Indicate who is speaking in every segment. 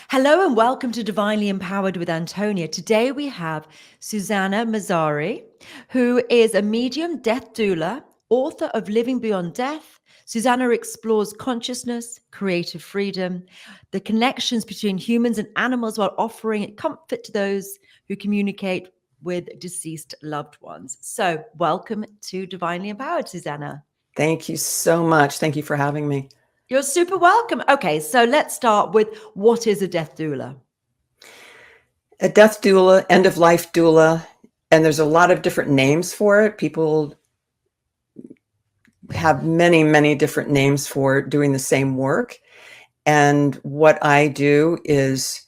Speaker 1: Hello and welcome to Divinely Empowered with Antonia. Today we have Susanna Massari, who is a medium death doula, author of Living Beyond Death. Susanna explores consciousness, creative freedom, the connections between humans and animals while offering comfort to those who communicate with deceased loved ones. So, welcome to Divinely Empowered, Susanna.
Speaker 2: Thank you so much. Thank you for having me.
Speaker 1: You're super welcome. Okay, so let's start with what is a death doula?
Speaker 2: A death doula, end of life doula, and there's a lot of different names for it. People have many, many different names for doing the same work. And what I do is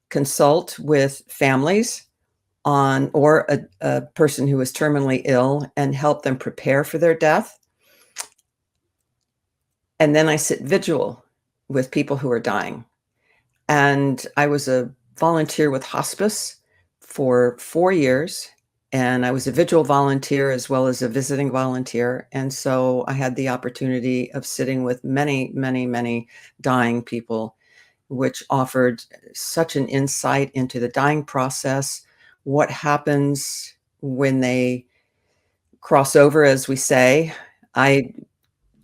Speaker 2: consult with families on or a person who is terminally ill and help them prepare for their death. And then I sit vigil with people who are dying. And I was a volunteer with hospice for 4 years, and I was a vigil volunteer as well as a visiting volunteer. And so I had the opportunity of sitting with many, many, many dying people, which offered such an insight into the dying process, what happens when they cross over, as we say. I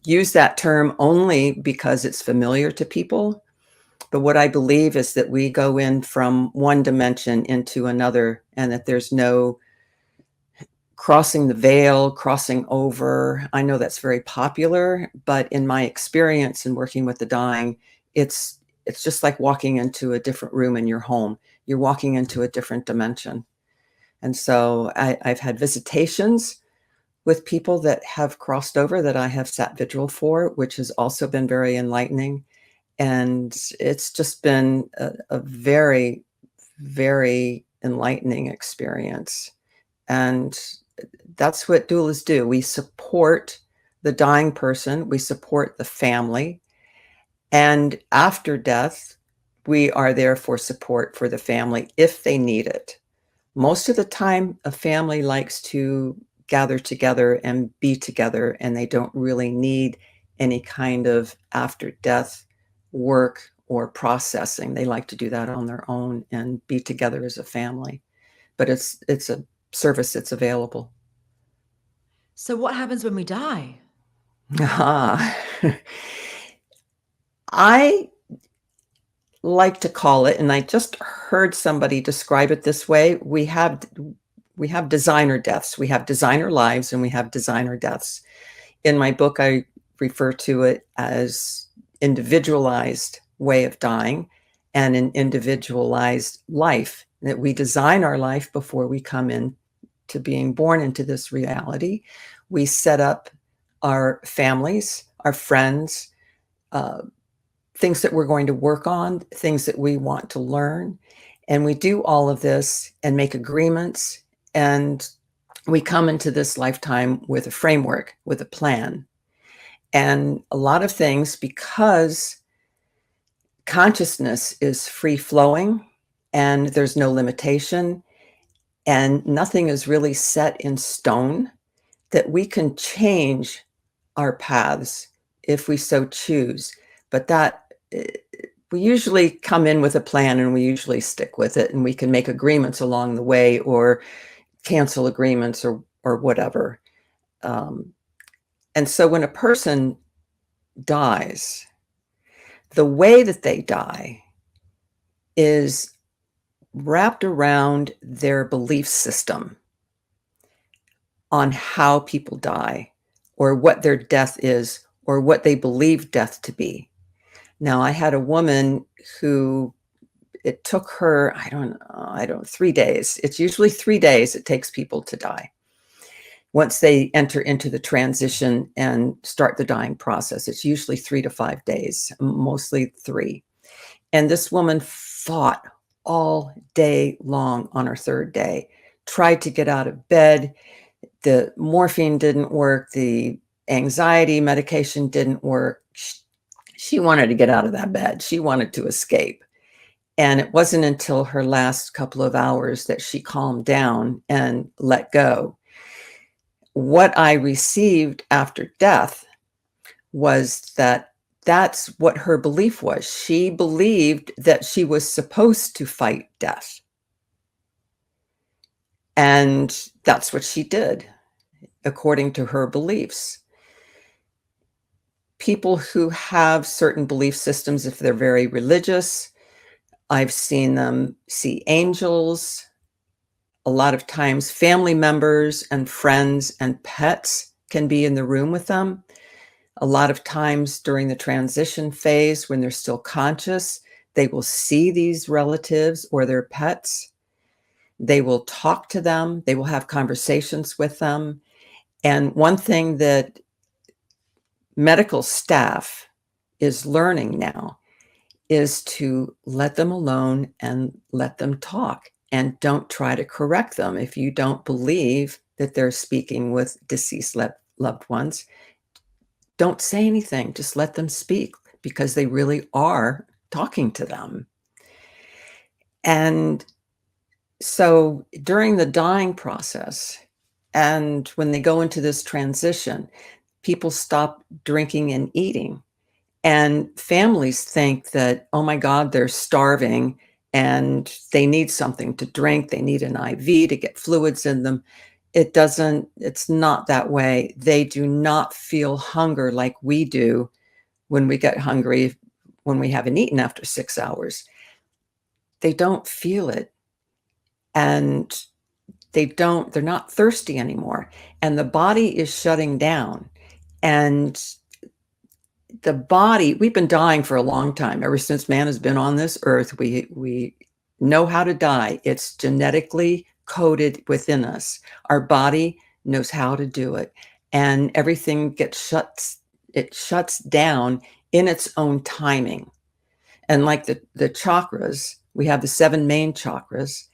Speaker 2: use that term only because it's familiar to people. But what I believe is that we go in from one dimension into another, and that there's no crossing the veil, crossing over. I know that's very popular, but in my experience in working with the dying, it's just like walking into a different room in your home. You're walking into a different dimension. And so I've had visitations with people that have crossed over that I have sat vigil for, which has also been very enlightening. And it's just been a very, very enlightening experience. And that's what doulas do. We support the dying person, we support the family. And after death, we are there for support for the family if they need it. Most of the time, a family likes to gather together and be together, and they don't really need any kind of after death work or processing. They like to do that on their own and be together as a family. But it's a service that's available.
Speaker 1: So, what happens when we die?
Speaker 2: I like to call it, and I just heard somebody describe it this way. We have designer deaths. We have designer lives and we have designer deaths. In my book, I refer to it as individualized way of dying and an individualized life, that we design our life before we come in to being born into this reality. We set up our families, our friends, things that we're going to work on, things that we want to learn. And we do all of this and make agreements. And we come into this lifetime with a framework, with a plan. And a lot of things, because consciousness is free flowing and there's no limitation and nothing is really set in stone, that we can change our paths if we so choose. But that we usually come in with a plan and we usually stick with it, and we can make agreements along the way or cancel agreements or whatever. And so when a person dies, the way that they die is wrapped around their belief system on how people die or what their death is or what they believe death to be. Now, I had a woman who it took her, I don't know, 3 days. It's usually 3 days it takes people to die. Once they enter into the transition and start the dying process, it's usually 3 to 5 days, mostly 3. And this woman fought all day long on her 3rd day, tried to get out of bed. The morphine didn't work. The anxiety medication didn't work. She wanted to get out of that bed. She wanted to escape. And it wasn't until her last couple of hours that she calmed down and let go. What I received after death was that that's what her belief was. She believed that she was supposed to fight death. And that's what she did, according to her beliefs. People who have certain belief systems, if they're very religious, I've seen them see angels. A lot of times, family members and friends and pets can be in the room with them. A lot of times during the transition phase, when they're still conscious, they will see these relatives or their pets. They will talk to them. They will have conversations with them. And one thing that medical staff is learning now is to let them alone and let them talk, and don't try to correct them. If you don't believe that they're speaking with deceased loved ones, don't say anything. Just let them speak, because they really are talking to them. And so during the dying process, and when they go into this transition, people stop drinking and eating. And families think that, oh my God, they're starving and they need something to drink. They need an IV to get fluids in them. It's not that way. They do not feel hunger like we do when we get hungry, when we haven't eaten after 6 hours. They don't feel it. And they're not thirsty anymore. And the body is shutting down. And the body, we've been dying for a long time. Ever since man has been on this earth, we know how to die. It's genetically coded within us. Our body knows how to do it. And everything shuts down in its own timing. And like the chakras, we have the 7 main chakras,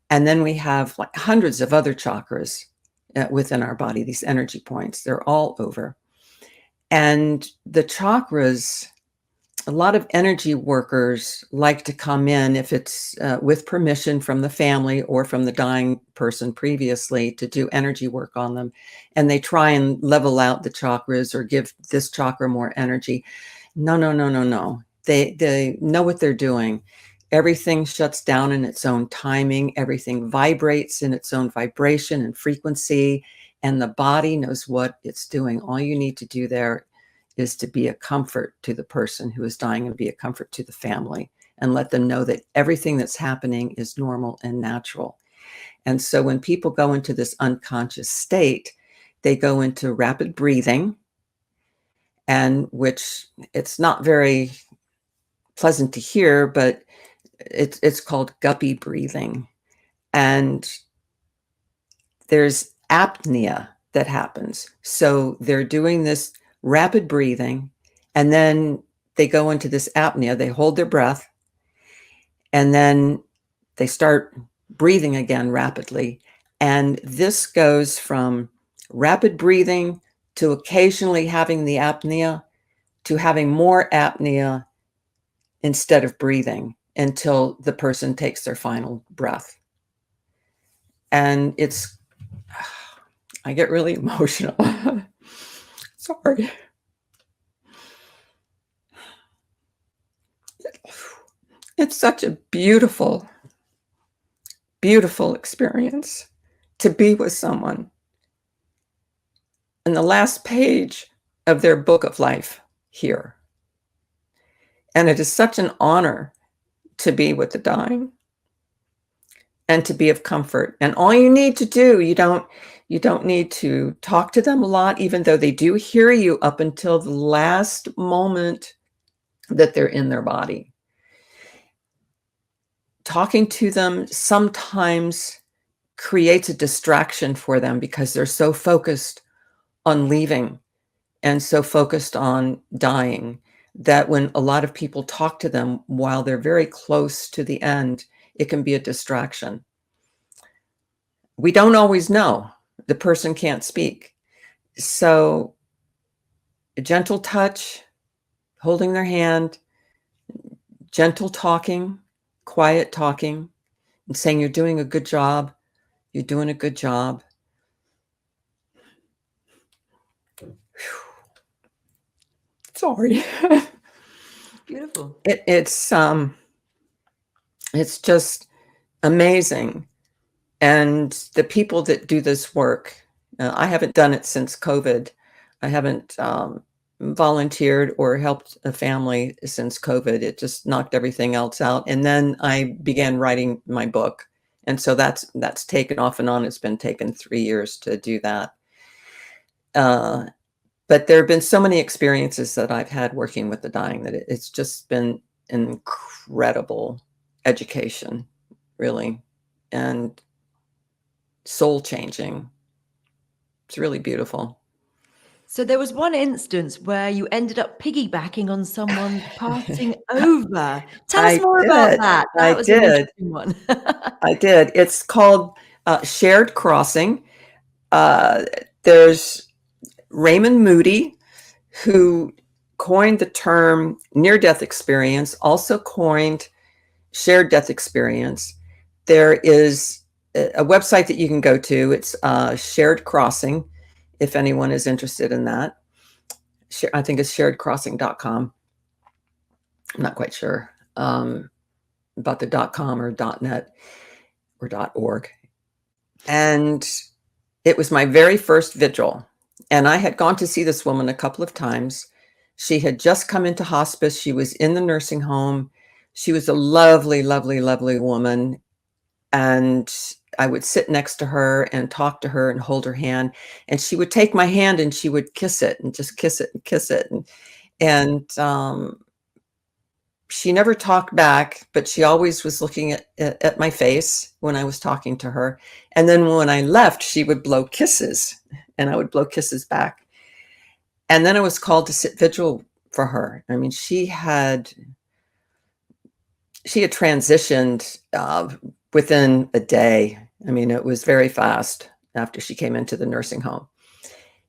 Speaker 2: and then we have like hundreds of other chakras within our body, these energy points. They're all over. And the chakras, a lot of energy workers like to come in, if it's with permission from the family or from the dying person previously, to do energy work on them. And they try and level out the chakras or give this chakra more energy. No. They know what they're doing. Everything shuts down in its own timing. Everything vibrates in its own vibration and frequency. And the body knows what it's doing. All you need to do there is to be a comfort to the person who is dying, and be a comfort to the family, and let them know that everything that's happening is normal and natural. And so when people go into this unconscious state, they go into rapid breathing, and which it's not very pleasant to hear, but it's called guppy breathing. And there's apnea that happens. So they're doing this rapid breathing, and then they go into this apnea. They hold their breath, and then they start breathing again rapidly. And this goes from rapid breathing to occasionally having the apnea to having more apnea instead of breathing, until the person takes their final breath. And I get really emotional. Sorry. It's such a beautiful, beautiful experience to be with someone in the last page of their book of life here. And it is such an honor to be with the dying and to be of comfort. And all you need to do, you don't need to talk to them a lot, even though they do hear you up until the last moment that they're in their body. Talking to them sometimes creates a distraction for them, because they're so focused on leaving and so focused on dying, that when a lot of people talk to them while they're very close to the end, it can be a distraction. We don't always know. The person can't speak. So a gentle touch, holding their hand, gentle talking, quiet talking, and saying, you're doing a good job. You're doing a good job. Sorry.
Speaker 1: Beautiful.
Speaker 2: It's just amazing. And the people that do this work, I haven't done it since COVID. I haven't volunteered or helped a family since COVID. It just knocked everything else out. And then I began writing my book. And so that's taken off and on. It's been taken 3 years to do that. But there have been so many experiences that I've had working with the dying that it's just been an incredible education, really, and soul changing. It's really beautiful.
Speaker 1: So there was one instance where you ended up piggybacking on someone passing over. Tell us more about that. That was an interesting one.
Speaker 2: I did. It's called Shared Crossing. There's Raymond Moody, who coined the term near-death experience, also coined shared death experience. There is a website that you can go to. It's Shared Crossing, if anyone is interested in that. I think it's sharedcrossing.com. I'm not quite sure about the .com or .net or .org. And it was my very first vigil. And I had gone to see this woman a couple of times. She had just come into hospice. She was in the nursing home. She was a lovely, lovely, lovely woman. And I would sit next to her and talk to her and hold her hand. And she would take my hand and she would kiss it and just kiss it and kiss it. And she never talked back, but she always was looking at my face when I was talking to her. And then when I left, she would blow kisses and I would blow kisses back. And then I was called to sit vigil for her. I mean, she had transitioned within a day. I mean, it was very fast after she came into the nursing home.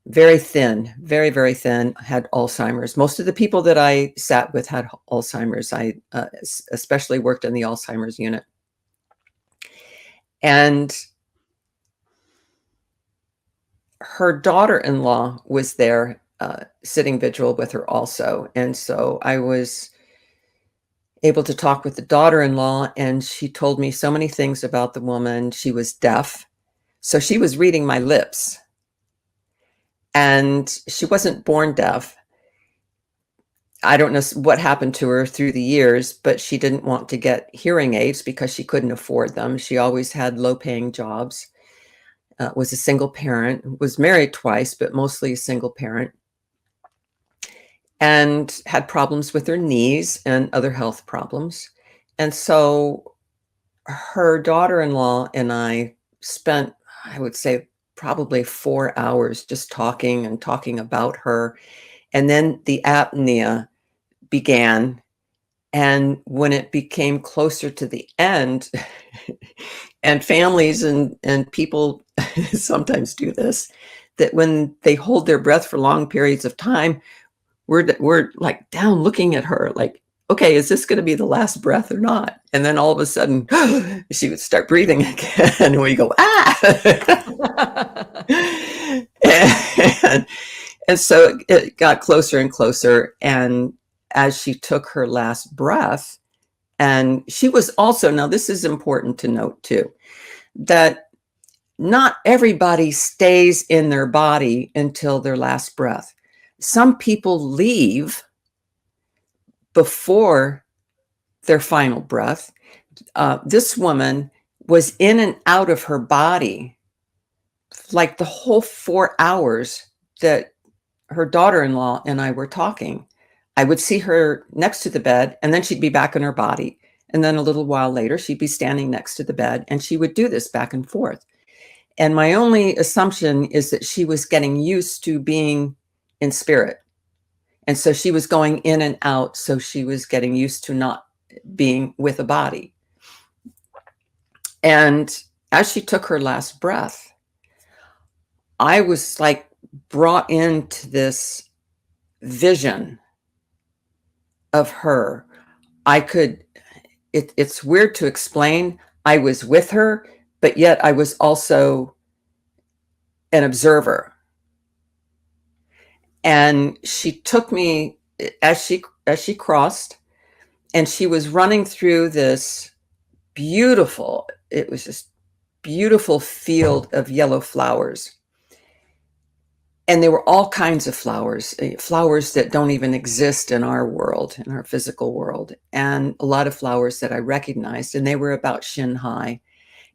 Speaker 2: Very thin, very, very thin, had Alzheimer's. Most of the people that I sat with had Alzheimer's. I especially worked in the Alzheimer's unit. And her daughter-in-law was there sitting vigil with her also. And so I was able to talk with the daughter-in-law, and she told me so many things about the woman. She was deaf, so she was reading my lips. And she wasn't born deaf. I don't know what happened to her through the years, but she didn't want to get hearing aids because she couldn't afford them. She always had low-paying jobs, was a single parent, was married twice, but mostly a single parent, and had problems with her knees and other health problems. And so her daughter-in-law and I spent, I would say, probably 4 hours just talking and talking about her. And then the apnea began. And when it became closer to the end, and families and people sometimes do this, that when they hold their breath for long periods of time, we're like down looking at her like, okay, is this going to be the last breath or not? And then all of a sudden, she would start breathing again, and we go, and so it got closer and closer. And as she took her last breath, and she was also, now this is important to note too, that not everybody stays in their body until their last breath. Some people leave before their final breath. This woman was in and out of her body like the whole 4 hours that her daughter-in-law and I were talking. I would see her next to the bed, and then she'd be back in her body. And then a little while later, she'd be standing next to the bed, and she would do this back and forth. And my only assumption is that she was getting used to being in spirit. And so she was going in and out. So she was getting used to not being with a body. And as she took her last breath, I was like brought into this vision of her. It's weird to explain. I was with her, but yet I was also an observer. And she took me as she crossed, And she was running through this beautiful, it was just beautiful field of yellow flowers. And they were all kinds of flowers, flowers that don't even exist in our world, in our physical world, and a lot of flowers that I recognized, and they were about shin high.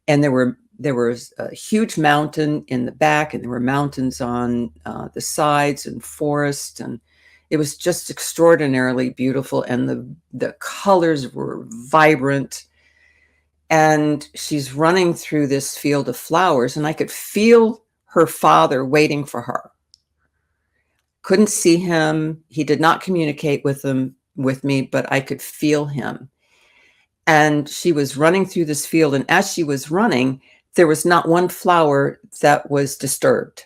Speaker 2: And there was a huge mountain in the back, and there were mountains on the sides, and forest, and it was just extraordinarily beautiful. And the colors were vibrant. And she's running through this field of flowers, and I could feel her father waiting for her. Couldn't see him. He did not communicate with me, but I could feel him. And she was running through this field, and as she was running, there was not one flower that was disturbed.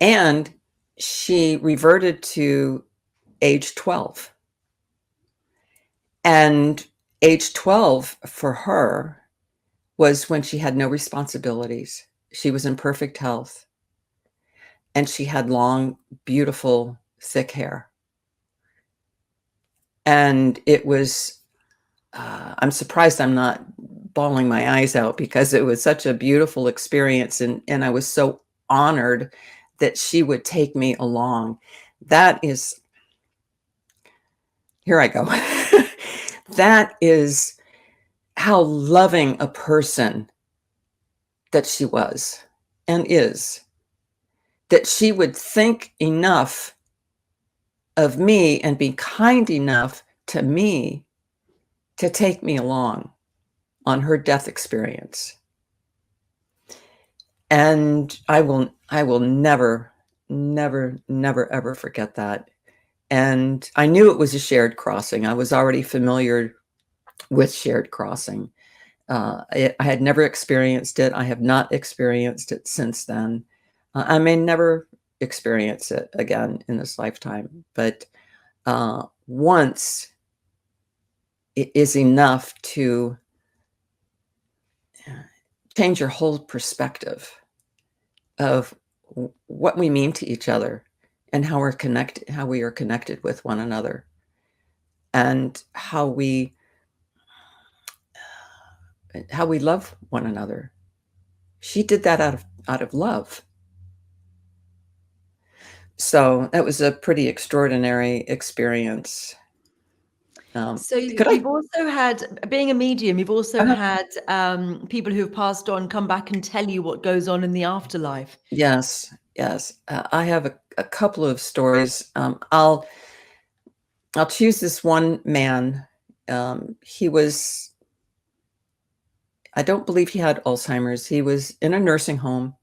Speaker 2: And she reverted to age 12. And age 12 for her was when she had no responsibilities. She was in perfect health. And she had long, beautiful, thick hair. And it was, I'm surprised I'm not bawling my eyes out, because it was such a beautiful experience. And I was so honored that she would take me along. That is, here I go. That is how loving a person that she was and is. That she would think enough of me and be kind enough to me to take me along on her death experience. And I will never, never, never, ever forget that. And I knew it was a shared crossing. I was already familiar with shared crossing. I had never experienced it. I have not experienced it since then. I may never experience it again in this lifetime, but once it is enough to change your whole perspective of what we mean to each other and how we are connected with one another, and how we love one another. She did that out of love. So that was a pretty extraordinary experience.
Speaker 1: So you've also had, being a medium, you've also had people who've passed on come back and tell you what goes on in the afterlife.
Speaker 2: Yes. I have a couple of stories. I'll choose this one man. I don't believe he had Alzheimer's. He was in a nursing home.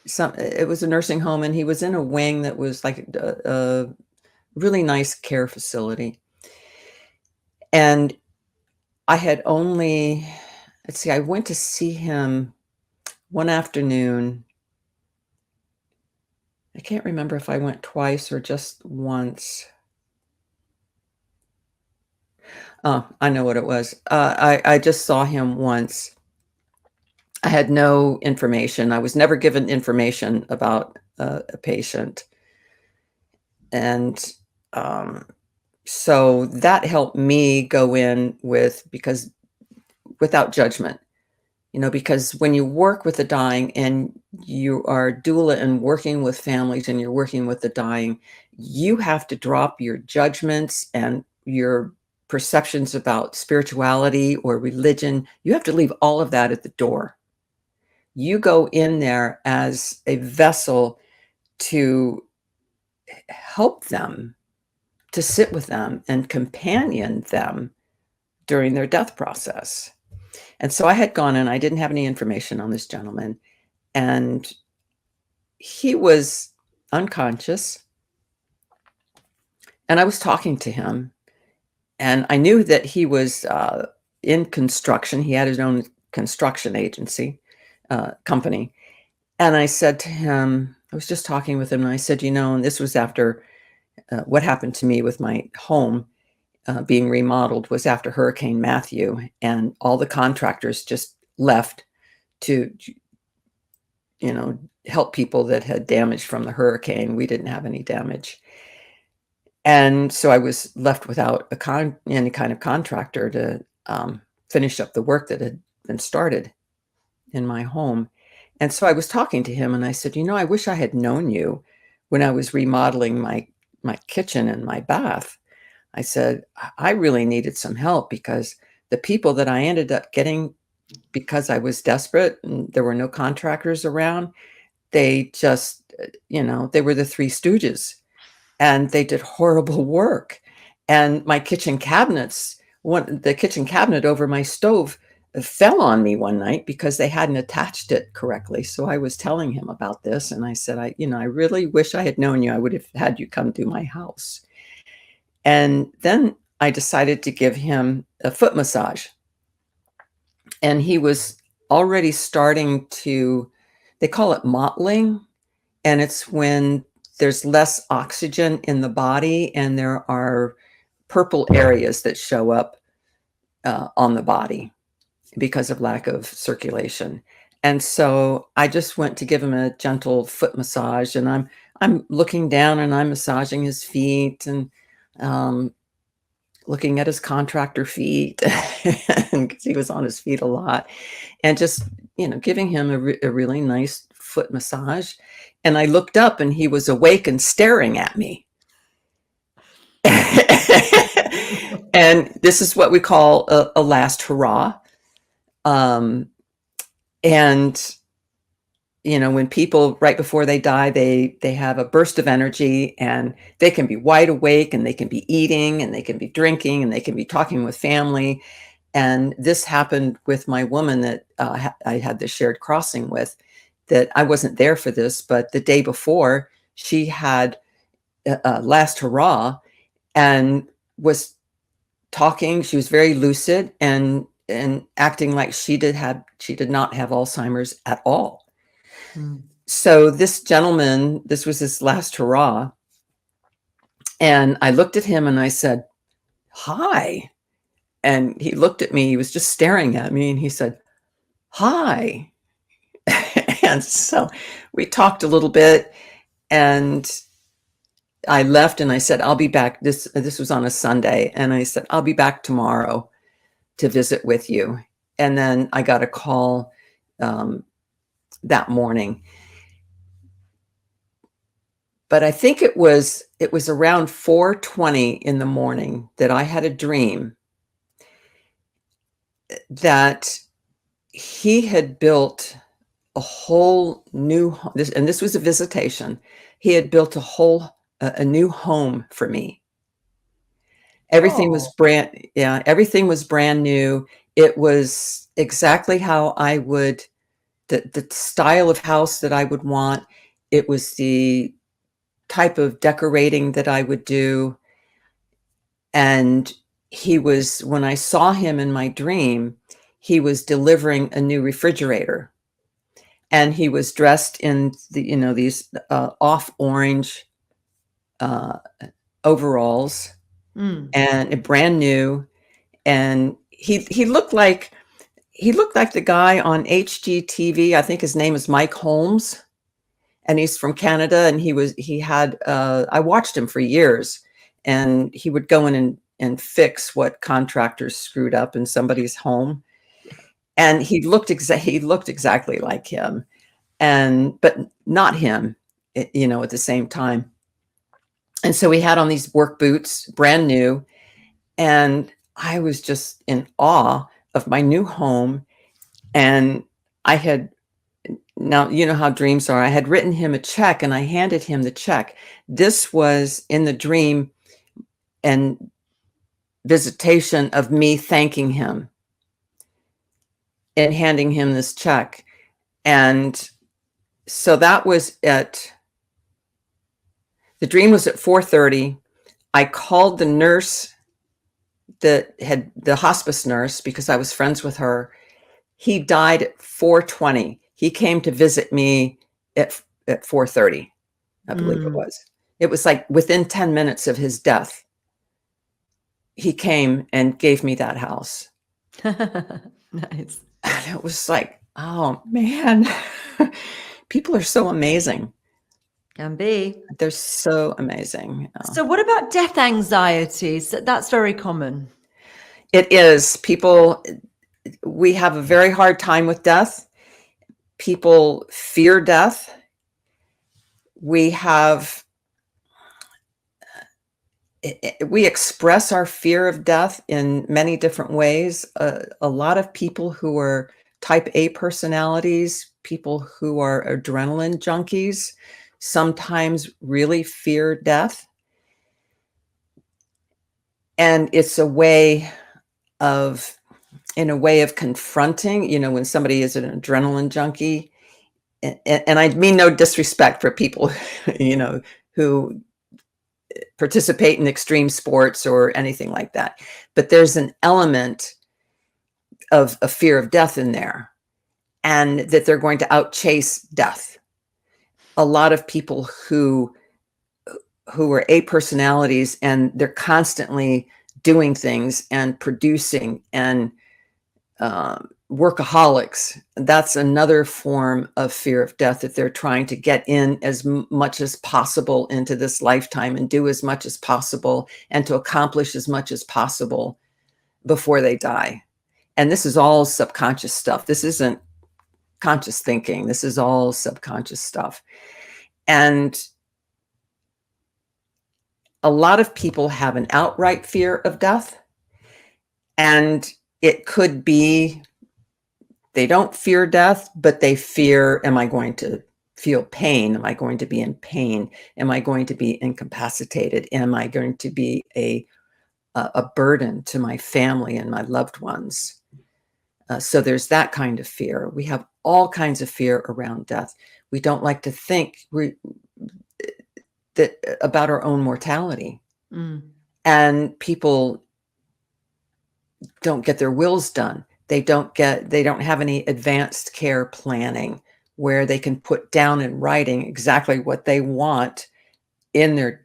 Speaker 2: It was a nursing home, and he was in a wing that was like a really nice care facility. And I had only, I went to see him one afternoon. I can't remember if I went twice or just once. Oh, I know what it was. I just saw him once. I had no information. I was never given information about a patient. And so that helped me go in without judgment, because when you work with the dying and you are doula and working with families and you're working with the dying, you have to drop your judgments and your perceptions about spirituality or religion. You have to leave all of that at the door. You go in there as a vessel to help them, to sit with them and companion them during their death process. And so I had gone in, I didn't have any information on this gentleman, and he was unconscious. And I was talking to him, and I knew that he was in construction. He had his own construction agency, company. And I said to him, I was just talking with him, and I said, and this was after what happened to me with my home being remodeled was after Hurricane Matthew, and all the contractors just left to, help people that had damage from the hurricane. We didn't have any damage. And so I was left without any kind of contractor to finish up the work that had been started in my home. And so I was talking to him and I said, I wish I had known you when I was remodeling my kitchen and my bath. I said, I really needed some help because the people that I ended up getting, because I was desperate and there were no contractors around, they just, they were the Three Stooges and they did horrible work. And my kitchen cabinets, the kitchen cabinet over my stove fell on me one night because they hadn't attached it correctly. So I was telling him about this and I said, I really wish I had known you. I would have had you come to my house. And then I decided to give him a foot massage. And he was already starting to, they call it mottling. And it's when there's less oxygen in the body and there are purple areas that show up on the body because of lack of circulation. And so I just went to give him a gentle foot massage, and I'm looking down and I'm massaging his feet and looking at his contractor feet because he was on his feet a lot, and just giving him a really nice foot massage. And I looked up and he was awake and staring at me. And this is what we call a last hurrah. And when people right before they die, they have a burst of energy, and they can be wide awake, and they can be eating, and they can be drinking, and they can be talking with family. And this happened with my woman that I had the shared crossing with, that I wasn't there for this, but the day before she had a last hurrah and was talking. She was very lucid and acting like she did not have Alzheimer's at all. So this gentleman, this was his last hurrah. And I looked at him and I said, "Hi." And he looked at me, he was just staring at me, and he said, "Hi." And so we talked a little bit, and I left and I said, "I'll be back." This was on a Sunday. And I said, "I'll be back tomorrow to visit with you." And then I got a call that morning. But I think it was around 4:20 in the morning that I had a dream that he had built a whole new, this was a visitation. He had built a new home for me. Everything was everything was brand new. It was exactly how I would, the style of house that I would want. It was the type of decorating that I would do. And when I saw him in my dream, he was delivering a new refrigerator. And he was dressed in these off orange overalls, and brand new. And he looked like the guy on HGTV. I think his name is Mike Holmes, and he's from Canada. And I watched him for years, and he would go in and fix what contractors screwed up in somebody's home. And he looked exactly like him, but not him, at the same time. And so he had on these work boots, brand new. And I was just in awe of my new home. And now, you know how dreams are. I had written him a check and I handed him the check. This was in the dream and visitation of me thanking him and handing him this check. And so that was the dream was at 4:30. I called the nurse that had the hospice nurse because I was friends with her. He died at 4:20. He came to visit me at 4:30, I believe it was. It was like within 10 minutes of his death. He came and gave me that house.
Speaker 1: Nice.
Speaker 2: And it was like, oh man, people are so amazing.
Speaker 1: Can be.
Speaker 2: They're so amazing.
Speaker 1: So what about death anxiety? So that's very common.
Speaker 2: It is. We have a very hard time with death. People fear death. We express our fear of death in many different ways. A lot of people who are type A personalities, people who are adrenaline junkies, sometimes really fear death. And it's in a way of confronting, when somebody is an adrenaline junkie, and I mean no disrespect for people, who participate in extreme sports or anything like that, but there's an element of a fear of death in there, and that they're going to outchase death. A lot of people who are A personalities, and they're constantly doing things and producing and workaholics. That's another form of fear of death, that they're trying to get in as much as possible into this lifetime and do as much as possible and to accomplish as much as possible before they die. And this is all subconscious stuff. This isn't conscious thinking. This is all subconscious stuff. And a lot of people have an outright fear of death, and it could be they don't fear death, but they fear, am I going to feel pain? Am I going to be in pain? Am I going to be incapacitated? Am I going to be a burden to my family and my loved ones? So there's that kind of fear. We have all kinds of fear around death. We don't like to think about our own mortality. And people don't get their wills done. They don't have any advanced care planning where they can put down in writing exactly what they want in their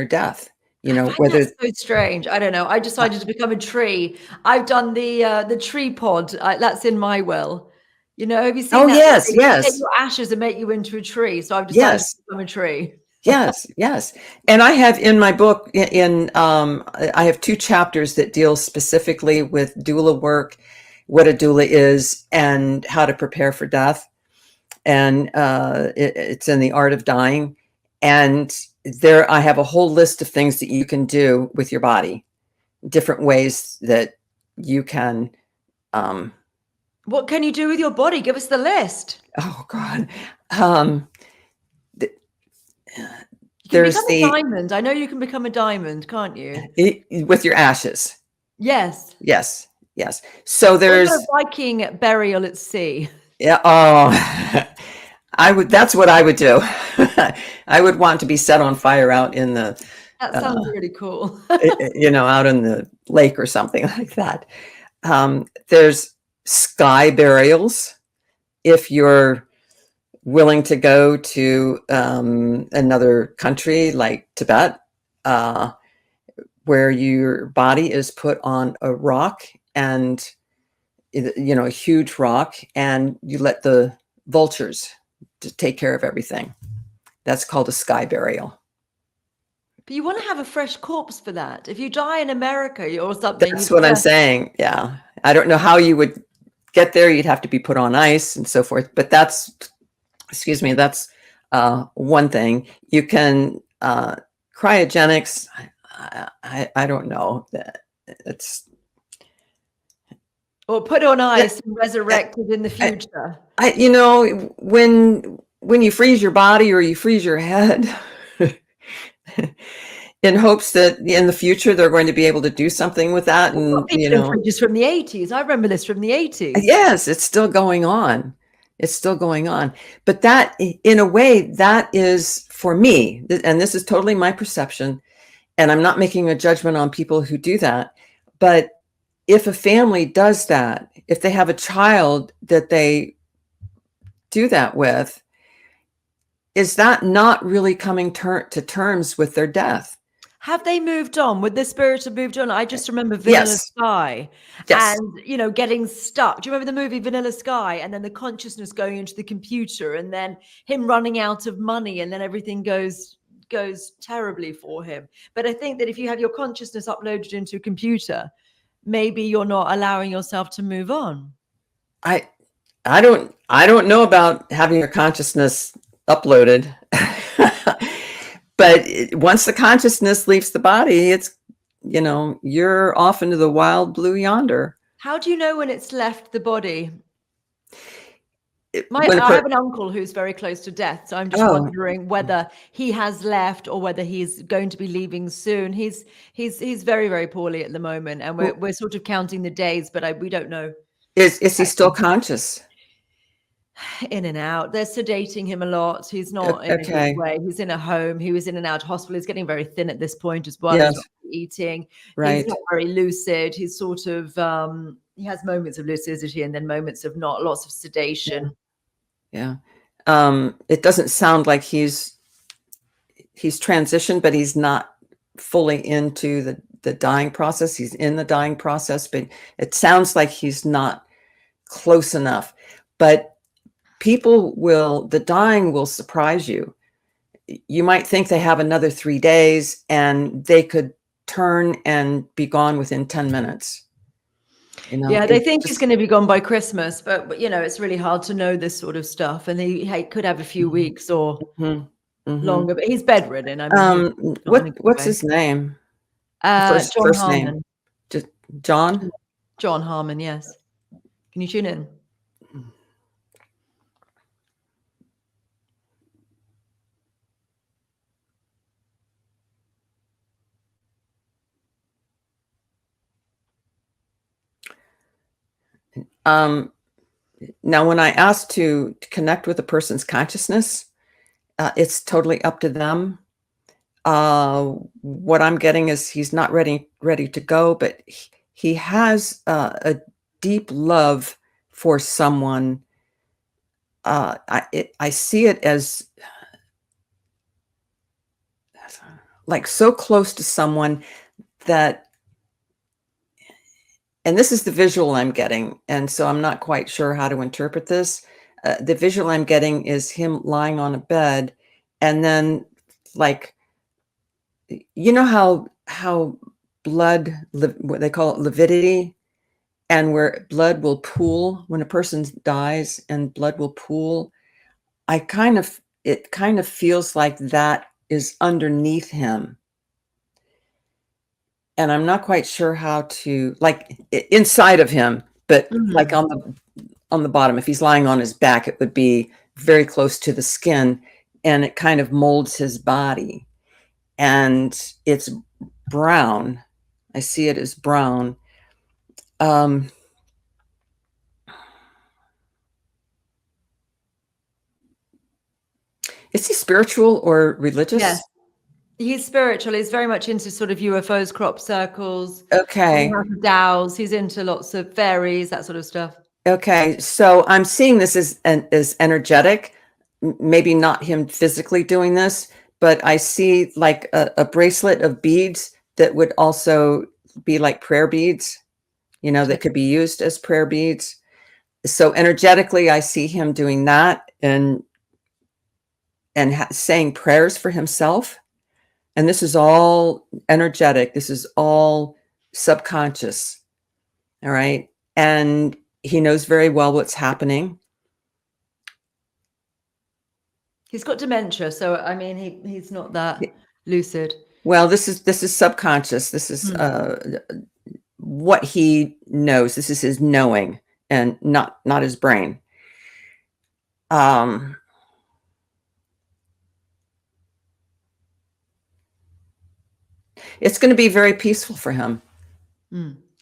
Speaker 2: death.
Speaker 1: I find
Speaker 2: Whether
Speaker 1: that's so strange. I don't know. I decided to become a tree. I've done the tree pod. That's in my will. Have you seen that?
Speaker 2: yes,
Speaker 1: They
Speaker 2: yes,
Speaker 1: take your ashes and make you into a tree. So I've decided
Speaker 2: yes,
Speaker 1: to become a tree.
Speaker 2: yes, yes. And I have in my book, I have 2 chapters that deal specifically with doula work, what a doula is, and how to prepare for death. And it's in the art of dying. And there, I have a whole list of things that you can do with your body, different ways that you can.
Speaker 1: What can you do with your body? Give us the list.
Speaker 2: Oh God.
Speaker 1: You can become a diamond. I know you can become a diamond, can't you?
Speaker 2: With your ashes.
Speaker 1: Yes.
Speaker 2: Yes. Yes. So there's
Speaker 1: a Viking burial at sea.
Speaker 2: Yeah. Oh, that's what I would do. I would want to be set on fire out in the.
Speaker 1: That sounds really cool.
Speaker 2: Out in the lake or something like that. There's sky burials. If you're willing to go to another country like Tibet, where your body is put on a rock, and a huge rock, and you let the vultures to take care of everything. That's called a sky burial.
Speaker 1: But you want to have a fresh corpse for that. If you die in America or something.
Speaker 2: That's what I'm saying. Yeah. I don't know how you would get there. You'd have to be put on ice and so forth. But that's one thing. You can, cryogenics. I don't know. It's.
Speaker 1: Or put on ice and resurrected in the future.
Speaker 2: When you freeze your body or you freeze your head, in hopes that in the future they're going to be able to do something with that. And
Speaker 1: fridges from the 80s. I remember this from the 80s.
Speaker 2: Yes, it's still going on. It's still going on. But that, in a way, that is for me, and this is totally my perception, and I'm not making a judgment on people who do that, but if a family does that, if they have a child that they do that with, is that not really coming to terms with their death?
Speaker 1: Have they moved on? Would the spirit have moved on? I just remember Vanilla
Speaker 2: Yes.
Speaker 1: Sky
Speaker 2: Yes.
Speaker 1: and, you know, getting stuck. Do you remember the movie Vanilla Sky? And then the consciousness going into the computer and then him running out of money and then everything goes terribly for him. But I think that if you have your consciousness uploaded into a computer, maybe you're not allowing yourself to move on.
Speaker 2: I don't know about having your consciousness uploaded. But once the consciousness leaves the body, it's, you know, you're off into the wild blue yonder.
Speaker 1: How do you know when it's left the body?
Speaker 2: I
Speaker 1: I have an uncle who's very close to death, so I'm just wondering whether he has left or whether he's going to be leaving soon. He's very, very poorly at the moment, and we're sort of counting the days, but we don't know.
Speaker 2: Is he still conscious?
Speaker 1: In and out. They're sedating him a lot. He's not in a good way. He's in a home. He was in and out of hospital. He's getting very thin at this point as well.
Speaker 2: Yes.
Speaker 1: He's not eating.
Speaker 2: Right.
Speaker 1: He's not very lucid. He's sort of he has moments of lucidity and then moments of not. Lots of sedation.
Speaker 2: Yeah. It doesn't sound like he's transitioned, but he's not fully into the dying process. He's in the dying process, but it sounds like he's not close enough. But the dying will surprise you. You might think they have another 3 days and they could turn and be gone within 10 minutes. You know,
Speaker 1: yeah, they think he's going to be gone by Christmas, but you know, it's really hard to know this sort of stuff. And he could have a few weeks or longer, but he's bedridden. I mean,
Speaker 2: what's his name?
Speaker 1: First Harmon.
Speaker 2: Name. Just John?
Speaker 1: John Harmon, yes. Can you tune in?
Speaker 2: Now, when I ask to connect with a person's consciousness, it's totally up to them. What I'm getting is he's not ready to go, but he has a deep love for someone. I see it as like so close to someone that, and this is the visual I'm getting, and so I'm not quite sure how to interpret this. The visual I'm getting is him lying on a bed, and then, like, you know how blood, what they call it, lividity, and where blood will pool when a person dies, and blood will pool. It kind of feels like that is underneath him. And I'm not quite sure how to, like, inside of him, but like on the bottom, if he's lying on his back, it would be very close to the skin, and it kind of molds his body. And it's brown. I see it as brown. Is he spiritual or religious?
Speaker 1: Yes. He's spiritual. He's very much into sort of UFOs, crop circles.
Speaker 2: Okay.
Speaker 1: Doulas. He's into lots of fairies, that sort of stuff.
Speaker 2: Okay. So I'm seeing this as energetic, maybe not him physically doing this, but I see like a bracelet of beads that would also be like prayer beads, you know, that could be used as prayer beads. So energetically, I see him doing that and saying prayers for himself. And this is all energetic. This is all subconscious. All right. And he knows very well what's happening.
Speaker 1: He's got dementia. So, I mean, he's not that lucid.
Speaker 2: Well, this is subconscious. This is what he knows. This is his knowing and not his brain. It's going to be very peaceful for him.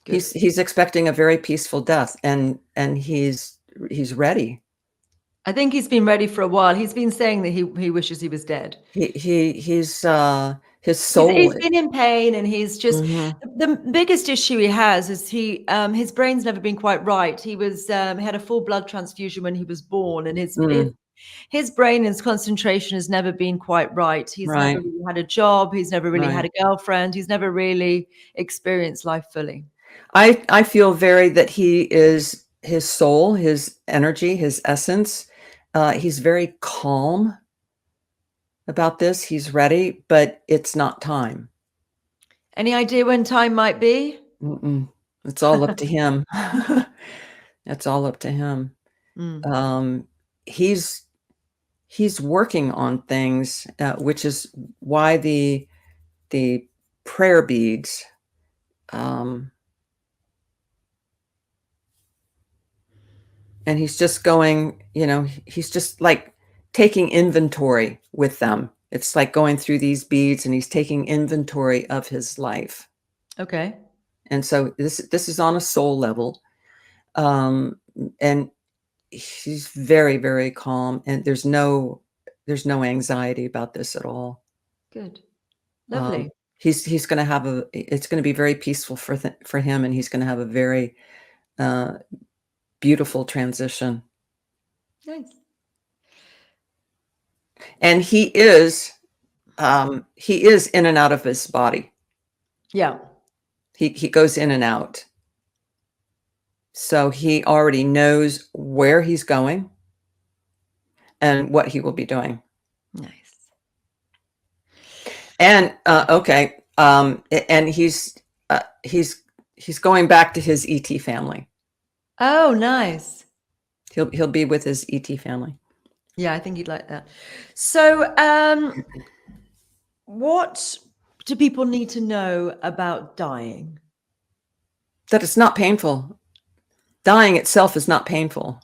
Speaker 2: He's expecting a very peaceful death, and he's ready.
Speaker 1: I think he's been ready for a while. He's been saying that he wishes he was dead.
Speaker 2: He's his soul.
Speaker 1: He's been in pain, and he's just the biggest issue he has is his brain's never been quite right. He was he had a full blood transfusion when he was born, and his His brain and concentration has never been quite right. He's never
Speaker 2: Right.
Speaker 1: really had a job. He's never really had
Speaker 2: Right.
Speaker 1: a girlfriend. He's never really experienced life fully.
Speaker 2: I feel very that he is his soul, his energy, his essence. He's very calm about this. He's ready, but it's not time.
Speaker 1: Any idea when time might be?
Speaker 2: Mm-mm. It's all up to him. It's all up to him.
Speaker 1: Mm.
Speaker 2: He's working on things, which is why the prayer beads. And he's just going, he's just like taking inventory with them. It's like going through these beads and he's taking inventory of his life.
Speaker 1: Okay.
Speaker 2: And so this is on a soul level. And he's very, very calm, and there's no anxiety about this at all.
Speaker 1: Good. Lovely.
Speaker 2: He's going to have it's going to be very peaceful for him, and he's going to have a very beautiful transition.
Speaker 1: Nice.
Speaker 2: And he is in and out of his body.
Speaker 1: Yeah.
Speaker 2: He goes in and out. So he already knows where he's going and what he will be doing.
Speaker 1: Nice.
Speaker 2: And okay, and he's going back to his ET family.
Speaker 1: Oh, nice.
Speaker 2: He'll be with his ET family.
Speaker 1: Yeah, I think you'd like that. So, what do people need to know about dying?
Speaker 2: That it's not painful. Dying itself is not painful.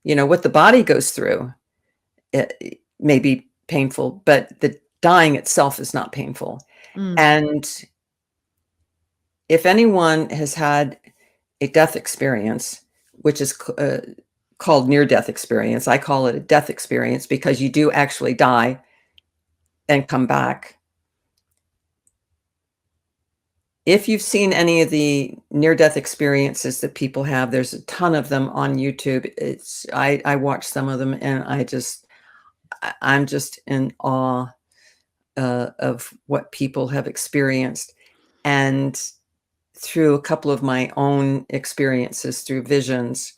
Speaker 2: What the body goes through, it may be painful, but the dying itself is not painful. And if anyone has had a death experience, which is called near-death experience, I call it a death experience because you do actually die and come back. If you've seen any of the near-death experiences that people have, there's a ton of them on YouTube. I watch some of them, and I'm just in awe of what people have experienced. And through a couple of my own experiences through visions,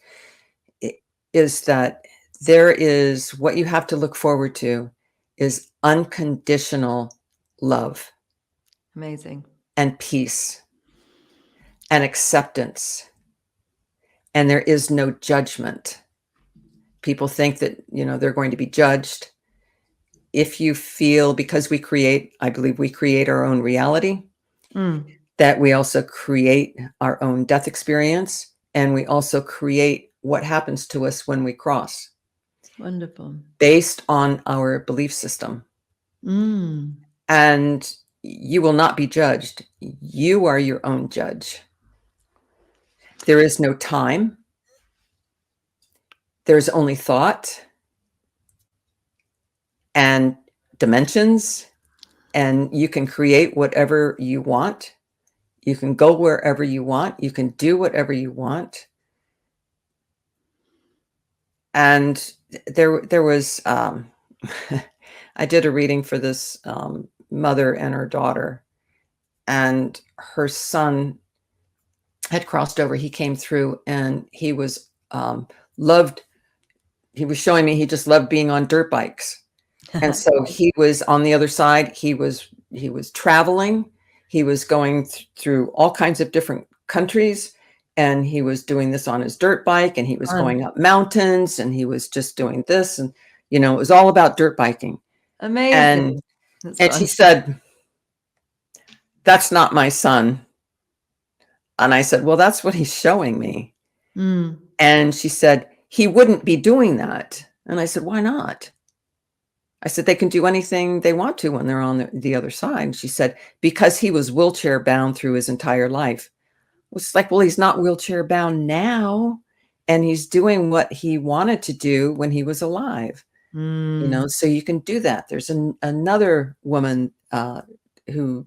Speaker 2: is that there is what you have to look forward to is unconditional love.
Speaker 1: Amazing.
Speaker 2: And peace and acceptance. And there is no judgment. People think that, they're going to be judged. If you feel, because I believe we create our own reality, that we also create our own death experience, and we also create what happens to us when we cross.
Speaker 1: Wonderful.
Speaker 2: Based on our belief system. And you will not be judged. You are your own judge. There is no time. There's only thought and dimensions, and you can create whatever you want. You can go wherever you want. You can do whatever you want. And there was, I did a reading for this mother and her daughter, and her son had crossed over. He came through, and he was loved. He was showing me he just loved being on dirt bikes. And so he was on the other side. He was traveling. He was going through all kinds of different countries, and he was doing this on his dirt bike, and he was going up mountains, and he was just doing this. And, it was all about dirt biking.
Speaker 1: Amazing.
Speaker 2: And she said, "That's not my son." And I said, "Well, that's what he's showing me." And she said, "He wouldn't be doing that." And I said, "Why not?" I said, "They can do anything they want to when they're on the other side." And she said, "Because he was wheelchair bound through his entire life." It's like, well, he's not wheelchair bound now, and he's doing what he wanted to do when he was alive. So you can do that. There's another woman who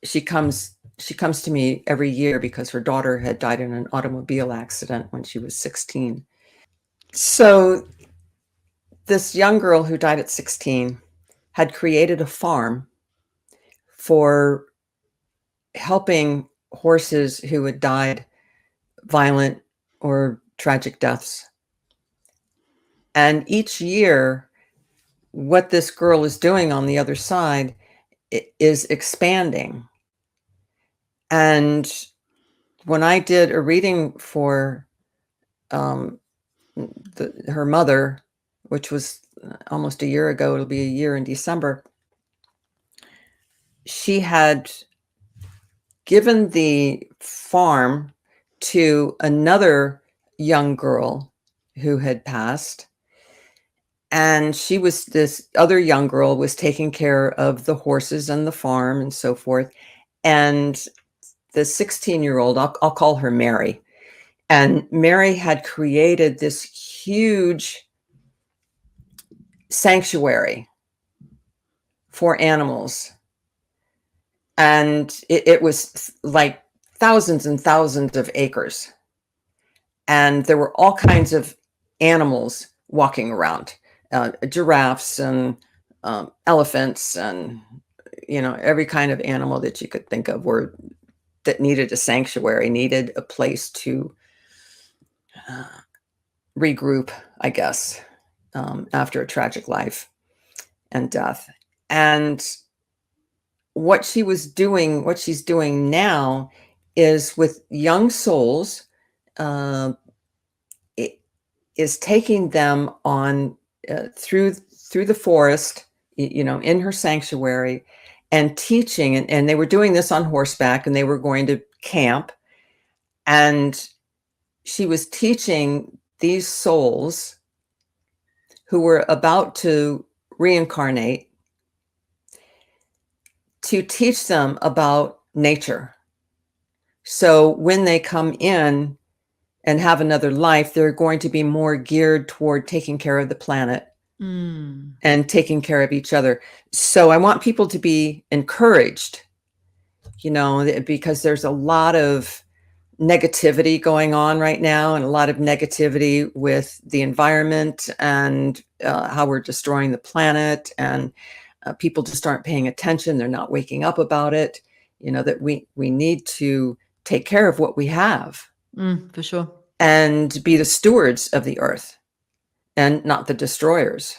Speaker 2: she comes to me every year because her daughter had died in an automobile accident when she was 16. So this young girl who died at 16 had created a farm for helping horses who had died violent or tragic deaths. And each year, what this girl is doing on the other side is expanding. And when I did a reading for her mother, which was almost a year ago, it'll be a year in December, she had given the farm to another young girl who had passed. And this other young girl was taking care of the horses and the farm and so forth. And the 16-year-old, I'll call her Mary. And Mary had created this huge sanctuary for animals. And it was like thousands and thousands of acres. And there were all kinds of animals walking around, giraffes and elephants and, every kind of animal that you could think of that needed a sanctuary, needed a place to regroup, I guess, after a tragic life and death. And what she's doing now is with young souls, is taking them on through the forest, in her sanctuary, and teaching. And they were doing this on horseback, and they were going to camp. And she was teaching these souls who were about to reincarnate to teach them about nature. So when they come in and have another life, they're going to be more geared toward taking care of the planet and taking care of each other. So I want people to be encouraged, because there's a lot of negativity going on right now, and a lot of negativity with the environment and how we're destroying the planet, and people just aren't paying attention. They're not waking up about it, that we need to take care of what we have.
Speaker 1: For sure.
Speaker 2: And be the stewards of the earth and not the destroyers.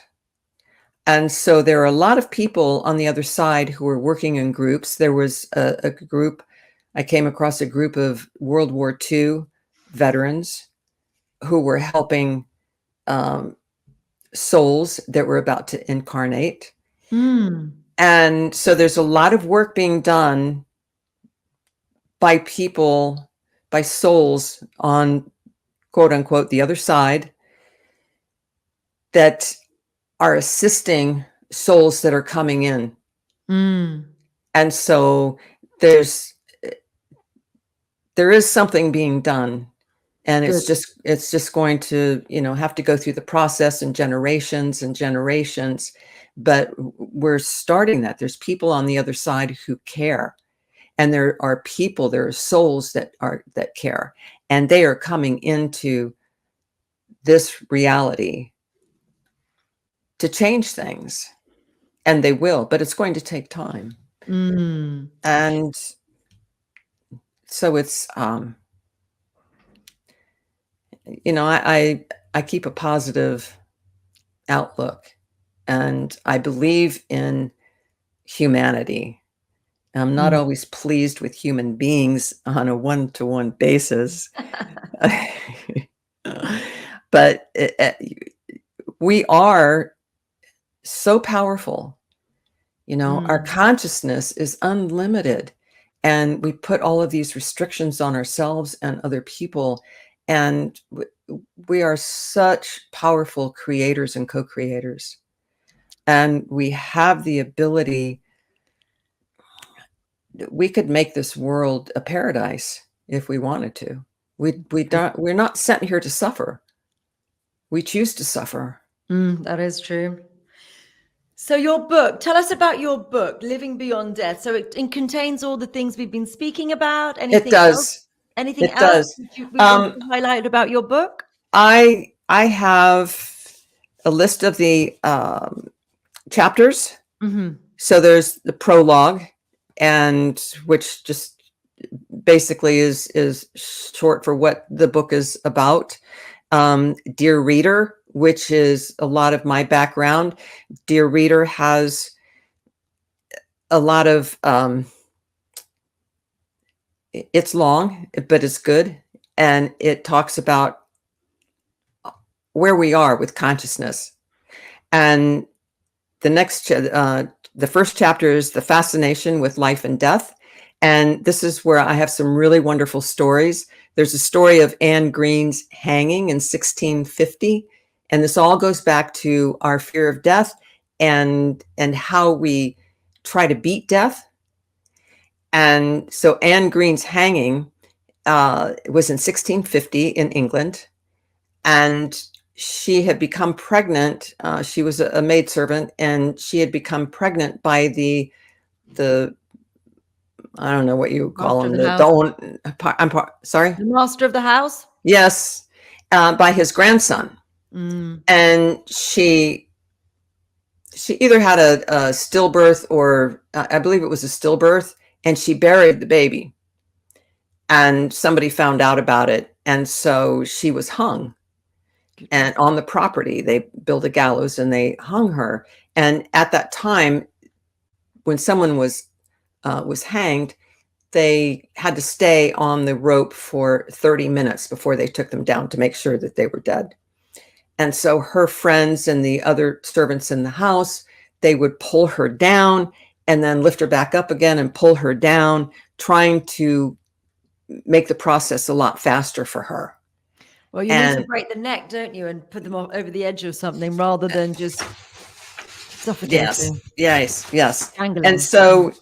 Speaker 2: And so there are a lot of people on the other side who are working in groups. There was a group, I came across a group of World War II veterans who were helping souls that were about to incarnate. And so there's a lot of work being done by people, by souls on, quote unquote, the other side, that are assisting souls that are coming in. And so there is something being done, and it's just going to, have to go through the process and generations, but we're starting that. There's people on the other side who care, and there are souls that care, and they are coming into this reality to change things, and they will, but it's going to take time. And so it's, I keep a positive outlook, and I believe in humanity. I'm not always pleased with human beings on a one-to-one basis, but we are so powerful. Our consciousness is unlimited, and we put all of these restrictions on ourselves and other people, and we are such powerful creators and co-creators, and we have the ability. We could make this world a paradise if we wanted to. We're not sent here to suffer. We choose to suffer.
Speaker 1: That is true. So your book, tell us about your book, Living Beyond Death. So it contains all the things we've been speaking about. Anything
Speaker 2: It does.
Speaker 1: Else? Anything else you want to highlight about your book?
Speaker 2: I I have a list of the chapters.
Speaker 1: Mm-hmm.
Speaker 2: So there's the prologue, and which just basically is short for what the book is about. Dear Reader, which is a lot of my background. Dear Reader has a lot of, it's long, but it's good. And it talks about where we are with consciousness. And the first chapter is the fascination with life and death. And this is where I have some really wonderful stories. There's a story of Anne Green's hanging in 1650. And this all goes back to our fear of death and how we try to beat death. And so Anne Green's hanging was in 1650 in England. And she had become pregnant. She was a maidservant, and she had become pregnant by the I don't know what you call him. Sorry.
Speaker 1: The master of the house.
Speaker 2: Yes, by his grandson. And she either had a stillbirth or I believe it was a stillbirth, and she buried the baby. And somebody found out about it, and so she was hung. And on the property, they built a gallows and they hung her. And at that time, when someone was hanged, they had to stay on the rope for 30 minutes before they took them down to make sure that they were dead. And so her friends and the other servants in the house, they would pull her down and then lift her back up again and pull her down, trying to make the process a lot faster for her.
Speaker 1: Well, you need to break the neck, don't you, and put them over the edge of something rather than just suffocating.
Speaker 2: Yes. And so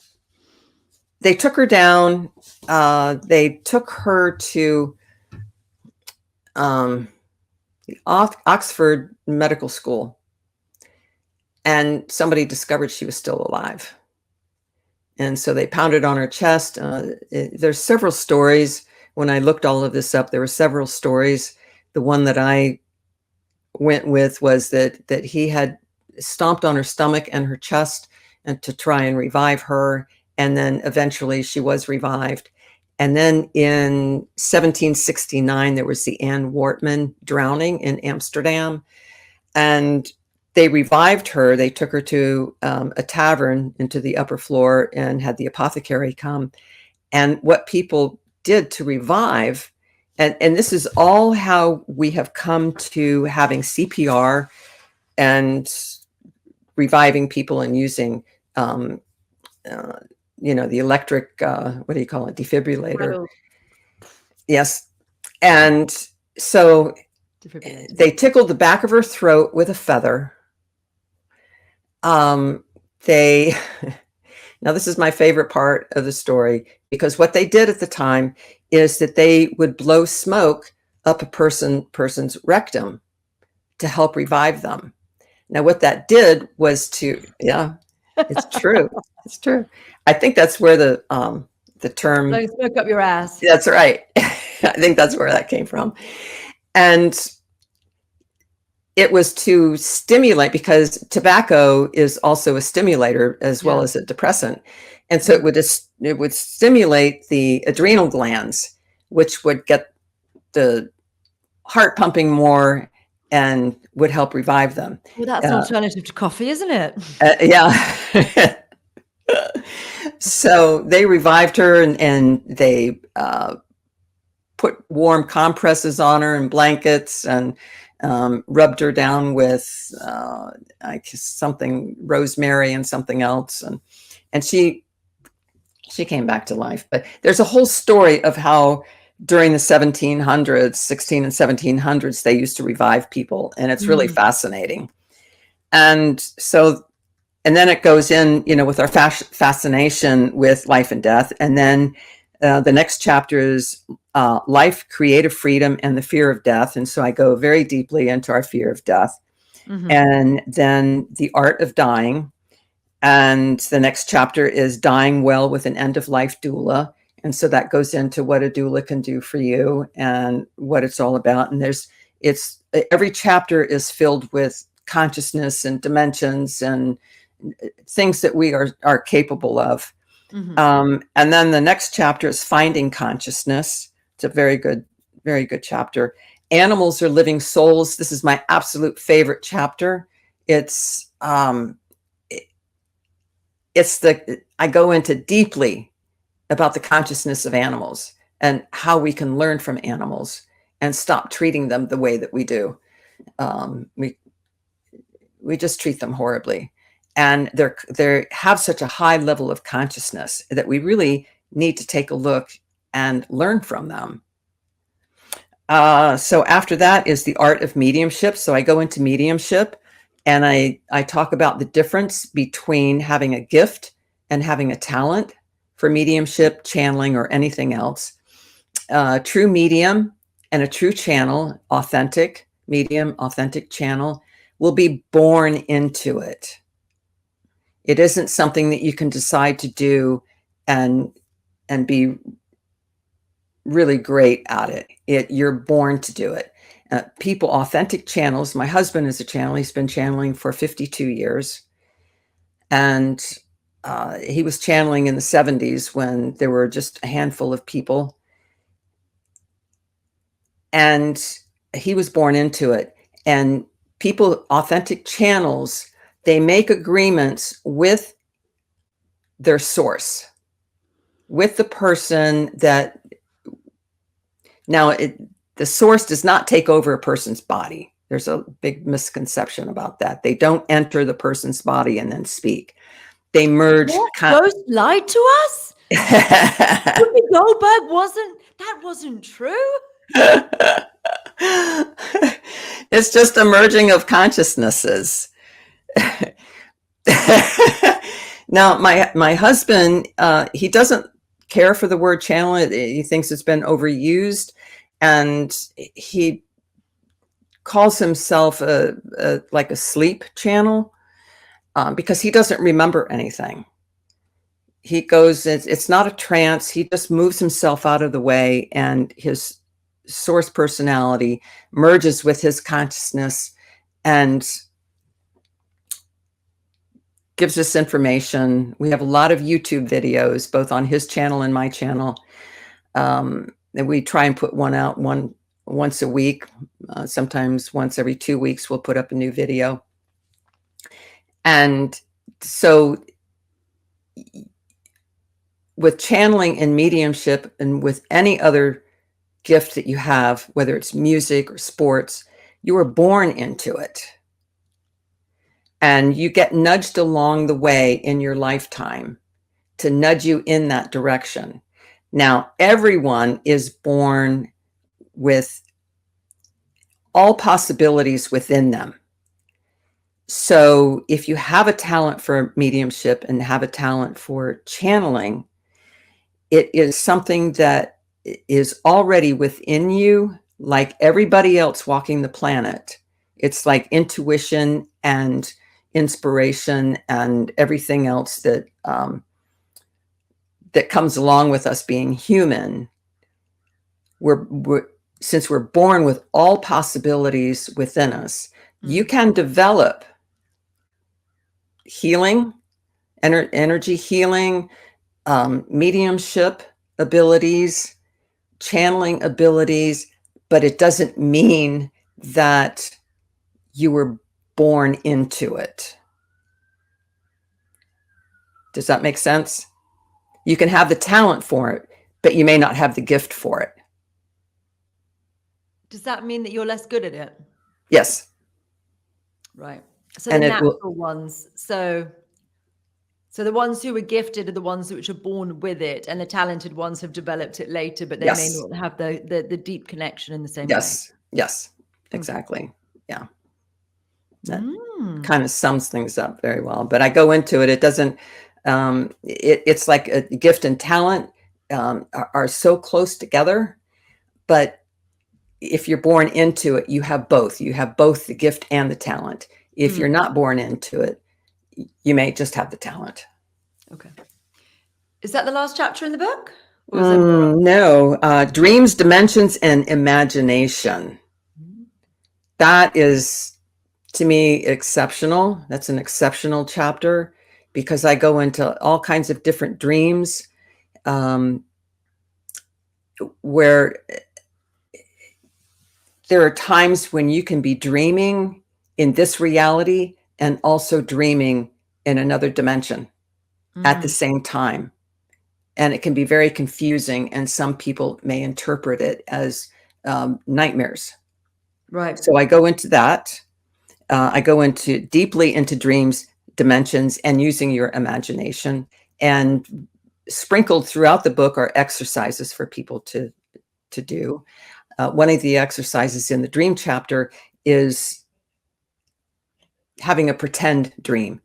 Speaker 2: they took her down. They took her to the Oxford Medical School, and somebody discovered she was still alive. And so they pounded on her chest. There's several stories. When I looked all of this up, there were several stories. The one that I went with was that he had stomped on her stomach and her chest and to try and revive her. And then eventually she was revived. And then in 1769, there was the Anne Wortman drowning in Amsterdam. And they revived her. They took her to a tavern into the upper floor and had the apothecary come. And what people did to revive, and this is all how we have come to having CPR and reviving people and using, the electric, what do you call it? Defibrillator.
Speaker 1: Wow.
Speaker 2: Yes. And so they tickled the back of her throat with a feather. Now this is my favorite part of the story, because what they did at the time is that they would blow smoke up a person's rectum to help revive them. Now, what that did was it's true. It's true. I think that's where the term
Speaker 1: "Blow smoke up your ass."
Speaker 2: That's right. I think that's where that came from. And it was to stimulate, because tobacco is also a stimulator as well as a depressant. And so it would stimulate the adrenal glands, which would get the heart pumping more and would help revive them.
Speaker 1: Well, that's an alternative to coffee, isn't it?
Speaker 2: Yeah. So they revived her and they put warm compresses on her and blankets and rubbed her down with something, rosemary and something else. And she came back to life. But there's a whole story of how during the 1700s, 16 and 1700s, they used to revive people. And it's really fascinating. And so, and then it goes in, with our fascination with life and death. And then the next chapter is life, creative freedom, and the fear of death. And so I go very deeply into our fear of death. And then the art of dying. And the next chapter is dying well with an end-of-life doula. And so that goes into what a doula can do for you and what it's all about. And there's It's every chapter is filled with consciousness and dimensions and things that we are capable of. And then the next chapter is Finding Consciousness. It's a very good chapter. Animals are living souls. This is my absolute favorite chapter. I go into deeply about the consciousness of animals and how we can learn from animals and stop treating them the way that we do. We just treat them horribly. And they have such a high level of consciousness that we really need to take a look and learn from them. So after that is the art of mediumship. So I go into mediumship and I talk about the difference between having a gift and having a talent for mediumship, channeling, or anything else. True medium and a true channel, authentic medium, authentic channel, will be born into it. It isn't something that you can decide to do and be really great at it. You're born to do it. People, authentic channels. My husband is a channel. He's been channeling for 52 years. And he was channeling in the 70s when there were just a handful of people. And he was born into it. And people, authentic channels, they make agreements with their source, with the person that, now the source does not take over a person's body. There's a big misconception about that. They don't enter the person's body and then speak. They merge.
Speaker 1: Ghost lied to us? Whoopi Goldberg wasn't true?
Speaker 2: It's just a merging of consciousnesses. Now, my husband, he doesn't care for the word channel. He thinks it's been overused, and he calls himself like a sleep channel because he doesn't remember anything. He goes, it's not a trance. He just moves himself out of the way, and his source personality merges with his consciousness and gives us information. We have a lot of YouTube videos, both on his channel and my channel. And we try and put one out once a week. Sometimes once every 2 weeks, we'll put up a new video. And so with channeling and mediumship and with any other gift that you have, whether it's music or sports, you were born into it. And you get nudged along the way in your lifetime to nudge you in that direction. Now, everyone is born with all possibilities within them. So if you have a talent for mediumship and have a talent for channeling, it is something that is already within you, like everybody else walking the planet. It's like intuition and inspiration and everything else that that comes along with us being human. Since we're born with all possibilities within us, you can develop healing, energy healing, mediumship abilities, channeling abilities, but it doesn't mean that you were born into it. Does that make sense? You can have the talent for it, but you may not have the gift for it.
Speaker 1: Does that mean that you're less good at it?
Speaker 2: Yes.
Speaker 1: Right. So the natural ones. So the ones who are gifted are the ones which are born with it, and the talented ones have developed it later, but they may not have the deep connection in the same way.
Speaker 2: Yes, exactly. Yeah. That kind of sums things up very well. But I go into it. It doesn't. It's like a gift and talent are so close together, but if you're born into it, you have both. You have both the gift and the talent. If you're not born into it, you may just have the talent. Okay.
Speaker 1: Is that the last chapter in the book?
Speaker 2: No. Dreams, dimensions, and imagination. That is, to me, exceptional. That's an exceptional chapter because I go into all kinds of different dreams, where there are times when you can be dreaming in this reality and also dreaming in another dimension at the same time. And it can be very confusing, and some people may interpret it as nightmares.
Speaker 1: Right.
Speaker 2: So I go into that. I go into deeply into dreams, dimensions, and using your imagination. And sprinkled throughout the book are exercises for people to do. One of the exercises in the dream chapter is having a pretend dream.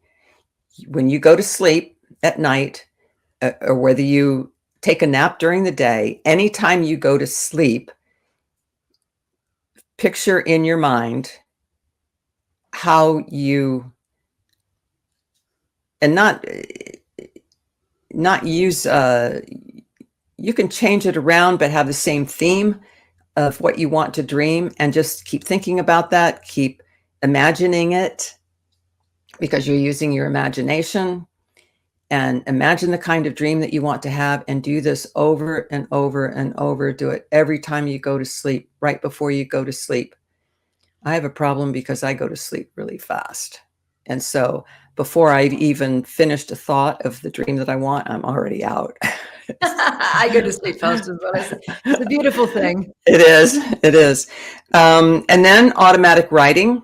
Speaker 2: When you go to sleep at night, or whether you take a nap during the day, anytime you go to sleep, picture in your mind how you, and not use, you can change it around, but have the same theme of what you want to dream, and just keep thinking about that, keep imagining it, because you're using your imagination, and imagine the kind of dream that you want to have, and do this over and over and over. Do it every time you go to sleep, right before you go to sleep. I have a problem because I go to sleep really fast. And so before I've even finished a thought of the dream that I want, I'm already out.
Speaker 1: I go to sleep fast as well. It's a beautiful thing.
Speaker 2: It is. It is. And then automatic writing.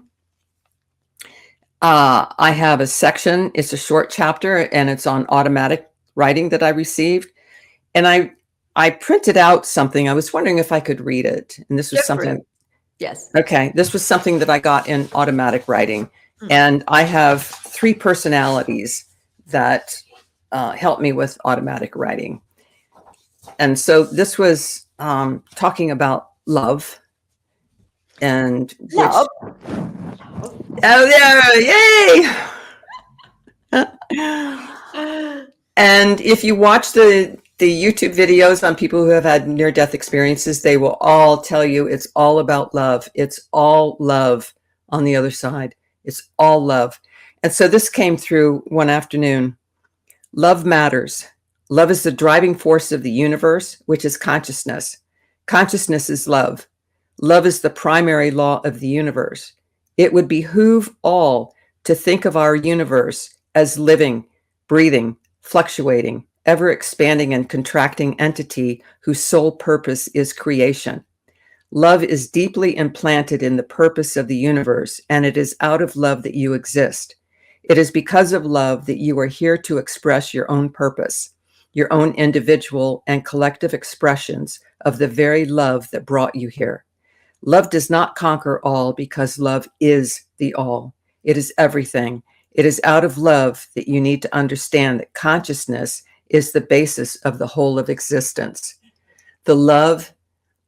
Speaker 2: I have a section. It's a short chapter, and it's on automatic writing that I received. And I printed out something. I was wondering if I could read it. And this was something.
Speaker 1: Yes.
Speaker 2: Okay. This was something that I got in automatic writing. And I have 3 personalities that help me with automatic writing. And so this was talking about love. And
Speaker 1: Love.
Speaker 2: Oh, yeah, yay! And if you watch the YouTube videos on people who have had near-death experiences, they will all tell you it's all about love. It's all love on the other side. It's all love. And so this came through one afternoon. Love matters. Love is the driving force of the universe, which is consciousness. Consciousness is love. Love is the primary law of the universe. It would behoove all to think of our universe as living, breathing, fluctuating, ever expanding and contracting entity whose sole purpose is creation. Love is deeply implanted in the purpose of the universe, and it is out of love that you exist. It is because of love that you are here to express your own purpose, your own individual and collective expressions of the very love that brought you here. Love does not conquer all because love is the all. It is everything. It is out of love that you need to understand that consciousness is the basis of the whole of existence. Love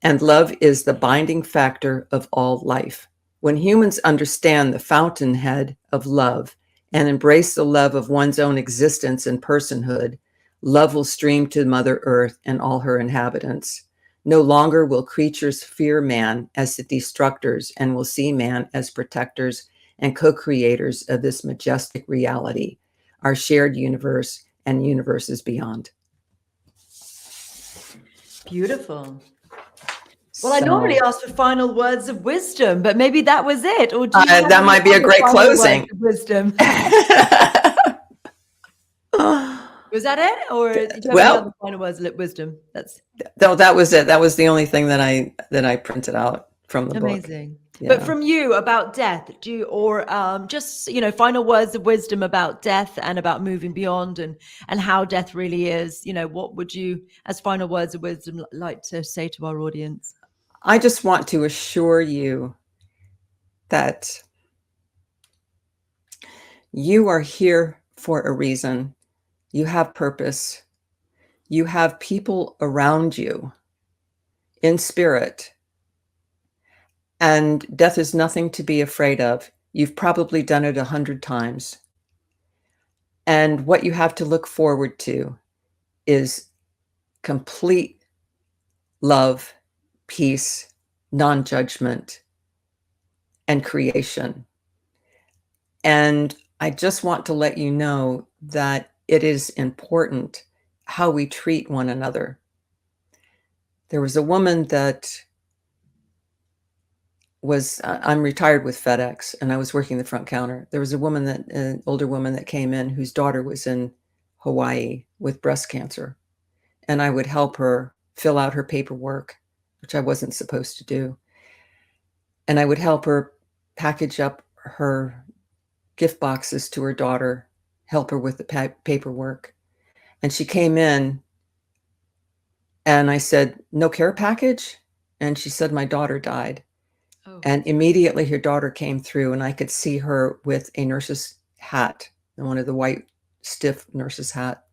Speaker 2: is the binding factor of all life. When humans understand the fountainhead of love and embrace the love of one's own existence and personhood, love will stream to Mother Earth and all her inhabitants. No longer will creatures fear man as the destructors, and will see man as protectors and co-creators of this majestic reality, our shared universe and universes beyond.
Speaker 1: Beautiful. Well, I normally ask for final words of wisdom, but maybe that was it. Or do you
Speaker 2: that might be a great closing.
Speaker 1: Wisdom. Was that it, or do you have other final words of wisdom?
Speaker 2: That was it. That was the only thing that I printed out from the book.
Speaker 1: Amazing. Yeah. But from you about death, just final words of wisdom about death and about moving beyond and how death really is? What would you, as final words of wisdom, like to say to our audience?
Speaker 2: I just want to assure you that you are here for a reason. You have purpose. You have people around you in spirit. And death is nothing to be afraid of. You've probably done it 100 times. And what you have to look forward to is complete love, peace, non-judgment, and creation. And I just want to let you know that it is important how we treat one another. There was a woman that I'm retired with FedEx, and I was working the front counter. There was a woman an older woman that came in whose daughter was in Hawaii with breast cancer. And I would help her fill out her paperwork, which I wasn't supposed to do. And I would help her package up her gift boxes to her daughter, help her with the paperwork. And she came in and I said, "No care package?" And she said, "My daughter died." Oh. And immediately her daughter came through, and I could see her with a nurse's hat, one of the white, stiff nurse's hat.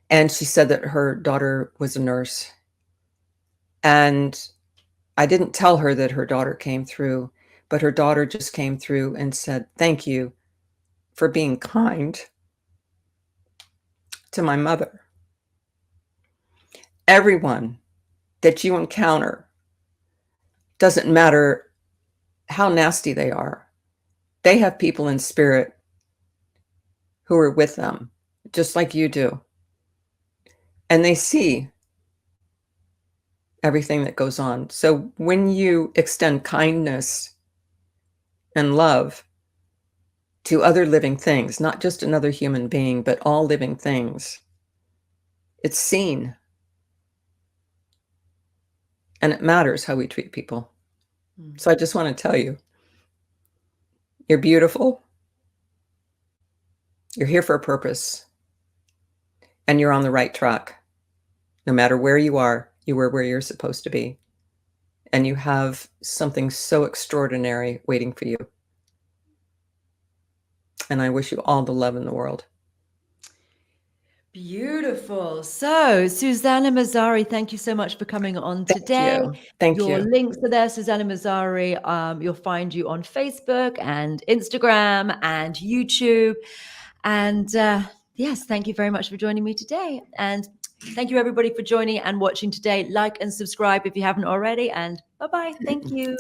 Speaker 2: And she said that her daughter was a nurse. And I didn't tell her that her daughter came through, but her daughter just came through and said, "Thank you for being kind to my mother." Everyone that you encounter, doesn't matter how nasty they are, they have people in spirit who are with them, just like you do. And they see everything that goes on. So when you extend kindness and love to other living things, not just another human being, but all living things, it's seen. And it matters how we treat people. So I just want to tell you, you're beautiful. You're here for a purpose. And you're on the right track. No matter where you are where you're supposed to be. And you have something so extraordinary waiting for you. And I wish you all the love in the world. Beautiful.
Speaker 1: So, Susanna Massari, thank you so much for coming on today.
Speaker 2: Thank you.
Speaker 1: Your links are there, Susanna Massari. You'll find you on Facebook and Instagram and YouTube. And yes, thank you very much for joining me today. And thank you, everybody, for joining and watching today. Like and subscribe if you haven't already. And bye-bye. Thank you.